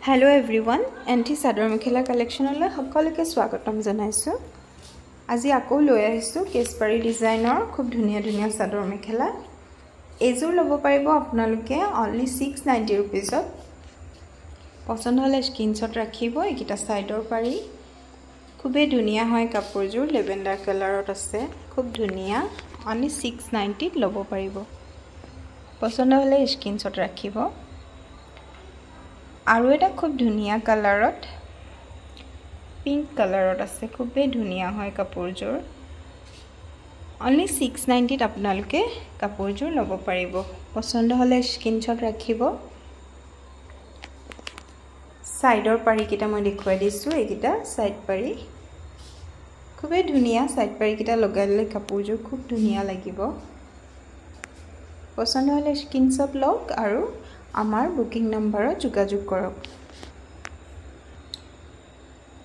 Hello everyone, Anti Sador Mekhela collection ola সকলোকে স্বাগতম জনাইছো। আজি আকৌ লৈ আহিছো কেছপাৰী ডিজাইনৰ খুব ধুনিয়া ধুনিয়া সাদৰ মেখেলা। এজোৰ লব পাৰিব আপোনালোকে only 690 rupees ত। পছন্দ হলে স্ক্ৰিনশ্বট ৰাখিব। একিটা সাইডৰ পাৰি খুবে ধুনিয়া হয় কাপোৰজোৰ লেভেণ্ডাৰ কালাৰত আছে। খুব ধুনিয়া only 690 ত লব পাৰিব। পছন্দ হলে স্ক্ৰিনশ্বট ৰাখিব। আৰু এটা খুব ধুনিয়া কালাৰত পিংক কালাৰত আছে। খুবে ধুনিয়া হয় কাপোৰজোৰ। only 690 ত আপোনালোকে কাপোৰজোৰ লব পাৰিব। পছন্দ হলে স্ক্ৰিনশ্বট ৰাখিব। সাইডৰ পাৰি কিটা মই দেখুৱাই দিছো। একিটা সাইড পাৰি খুবে ধুনিয়া। সাইড পাৰি কিটা লগাইলে কাপোৰজোৰ খুব ধুনিয়া লাগিব। পছন্দ হলে স্ক্ৰিনশ্বট লওক আৰু আমাৰ বুকিং নম্বৰত যোগাযোগ কৰক।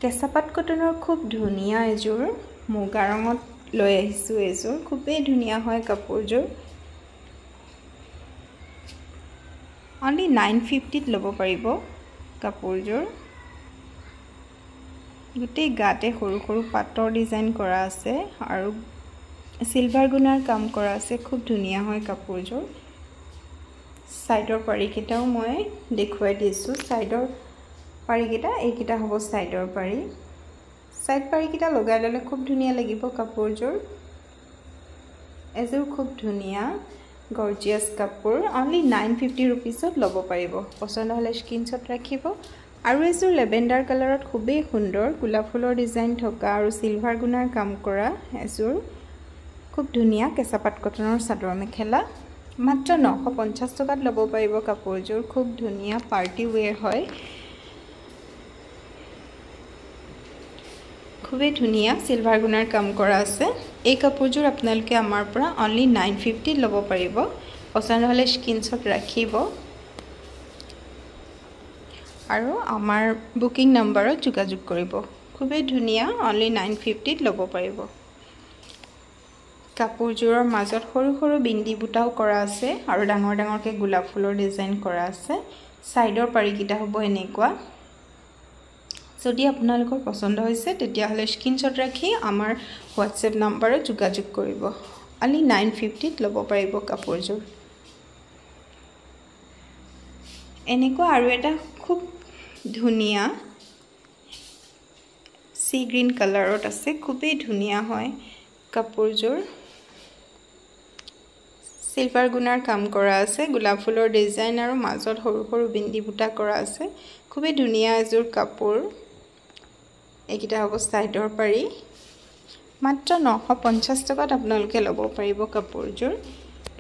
কেঁচাপাত কটনৰ খুব ধুনিয়া এজোৰ মুগা ৰঙত লৈ আহিছো। এজোৰ খুবেই ধুনিয়া হয় কাপোৰজোৰ। only 950 ত লব পাৰিব কাপোৰজোৰ। গোটেই গাতে সৰু সৰু পাটৰ ডিজাইন কৰা আছে আৰু সিলভাৰ গুণাৰ কাম কৰা আছে। খুব ধুনিয়া হয় কাপোৰজোৰ। সাইডৰ পাৰি কিটাও মই দেখুৱাই দিছো। সাইডৰ পাৰি কিটা এইকিটা হ'ব সাইডৰ পাৰি। সাইড পাৰি কিটা লগাই ললে খুব ধুনিয়া লাগিব কাপোৰজোৰ। এজোৰ খুব ধুনিয়া গৰ্জিয়াস কাপোৰ only 950 rupees ত লব পাৰিব। পছন্দ হলে স্ক্ৰিনশ্বট ৰাখিব। আৰু এজোৰ লেভেণ্ডাৰ কালাৰত খুবেই সুন্দৰ গোলাপ ফুলৰ ডিজাইন থকা আৰু সিলভাৰ গুণাৰ কাম কৰা এজোৰ খুব ধুনিয়া কেঁচাপাত কটনৰ চাদৰ মেখেলা। মাত্ৰ 950 টকাত লব পাৰিব কাপোৰজোৰ। খুব ধুনিয়া পাৰ্টি ওৱেৰ হয়। খুবে ধুনিয়া সিলভাৰ গুণাৰ কাম কৰা আছে। এই কাপোৰজোৰ আপোনালোকে আমাৰ পৰা only 950 লব পাৰিব। পছন্দ হলে স্ক্ৰিনশ্বট ৰাখিব আৰু আমাৰ বুকিং নম্বৰত যোগাযোগ কৰিব। খুবে ধুনিয়া only 950 ত লব পাৰিব। কাপোৰজোৰৰ মাজত সৰু সৰু বিন্দি বুটাও কৰা আছে আৰু ডাঙৰ ডাঙৰকে গোলাপ ফুলৰ ডিজাইন কৰা আছে। সাইডৰ পাৰি কিটা হ'ব এনেকুৱা। যদি আপোনালোকৰ পছন্দ হৈছে তেতিয়া হলে স্ক্ৰিনশ্বট ৰাখি আমাৰ হোৱাটসএপ নম্বৰত যোগাযোগ কৰিব। only 950 ত লব পাৰিব কাপোৰজোৰ। এনেকুৱা আৰু এটা খুব ধুনিয়া সি গ্ৰীন কালাৰত আছে। খুবেই ধুনিয়া হয় কাপোৰজোৰ। সিলভাৰ গুণাৰ কাম কৰা আছে। গোলাপ ফুলৰ ডিজাইন আৰু মাজত সৰু সৰু বিন্দি বুটা কৰা আছে। খুবেই ধুনিয়া এজোৰ কাপোৰ। এইকিটা হ'ব সাইডৰ পাৰি। মাত্ৰ 950 টকাত আপোনালোকে লব পাৰিব কাপোৰজোৰ।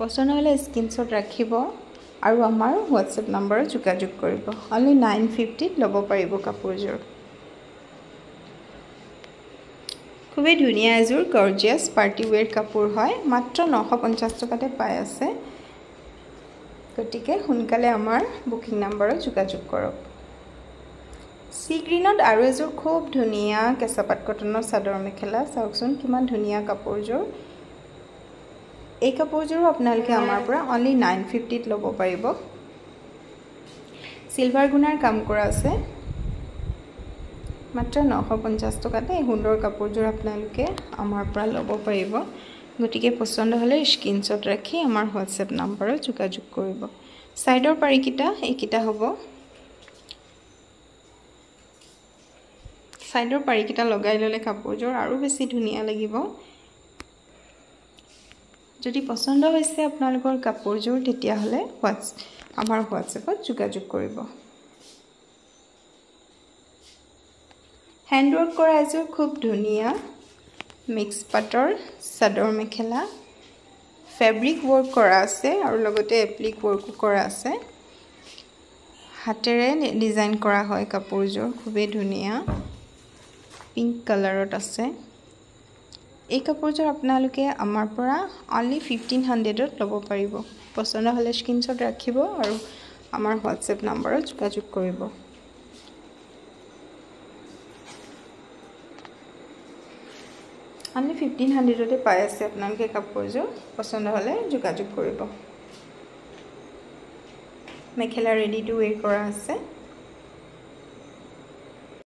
পছন্দ হলে স্ক্ৰিনশ্বট ৰাখিব আৰু আমাৰ হোৱাটসএপ নম্বৰত যোগাযোগ কৰিব। only 950 ত লব পাৰিব কাপোৰজোৰ। খুবেই ধুনিয়া এজোৰ গৰ্জিয়াস পাৰ্টি ওৱেৰ কাপোৰ হয়। মাত্ৰ 950 টকাতে পাই আছে। গতিকে সোনকালে আমাৰ বুকিং নম্বৰত যোগাযোগ কৰক। সি গ্ৰীনত আৰু এজোৰ খুব ধুনিয়া কেঁচাপাত কটনৰ চাদৰ মেখেলা। চাওকচোন কিমান ধুনিয়া কাপোৰজোৰ। এই কাপোৰজোৰ আপোনালোকে আমাৰ পৰা only 950 ত লব পাৰিব। সিলভাৰ গুণাৰ কাম কৰা আছে। মাত্ৰ 950 টকাতে এই সুন্দৰ কাপোৰজোৰ আপোনালোকে আমাৰ পৰা লব পাৰিব। গতিকে পছন্দ হলে স্ক্ৰিনশ্বট ৰাখি আমাৰ হোৱাটসএপ নম্বৰত যোগাযোগ কৰিব। সাইডৰ পাৰি কিটা এইকিটা হ'ব। সাইডৰ পাৰি কিটা লগাই ললে কাপোৰজোৰ আৰু বেছি ধুনিয়া লাগিব। যদি পছন্দ হৈছে আপোনালোকৰ কাপোৰজোৰ তেতিয়া হলে আমাৰ হোৱাটসএপত যোগাযোগ কৰিব। হেণ্ডৱৰ্ক কৰা এজোৰ খুব ধুনিয়া মিক্স পাটৰ চাদৰ মেখেলা। ফেব্ৰিক ৱৰ্ক কৰা আছে আৰু লগতে এপ্লিক ৱৰ্কো কৰা আছে। হাতেৰে ডিজাইন কৰা হয় কাপোৰজোৰ। খুবেই ধুনিয়া পিংক কালাৰত আছে। এই কাপোৰজোৰ আপোনালোকে আমাৰ পৰা only 1500 ত লব পাৰিব। পছন্দ হলে স্ক্ৰিনশ্বট ৰাখিব আৰু আমাৰ হোৱাটসএপ নম্বৰত যোগাযোগ কৰিব। only 1500 তে পাই আছে আপোনালোকে কাপোৰজোৰ। পছন্দ হলে যোগাযোগ কৰিব। মেখেলা ৰেডি টু ৱেৰ কৰা আছে।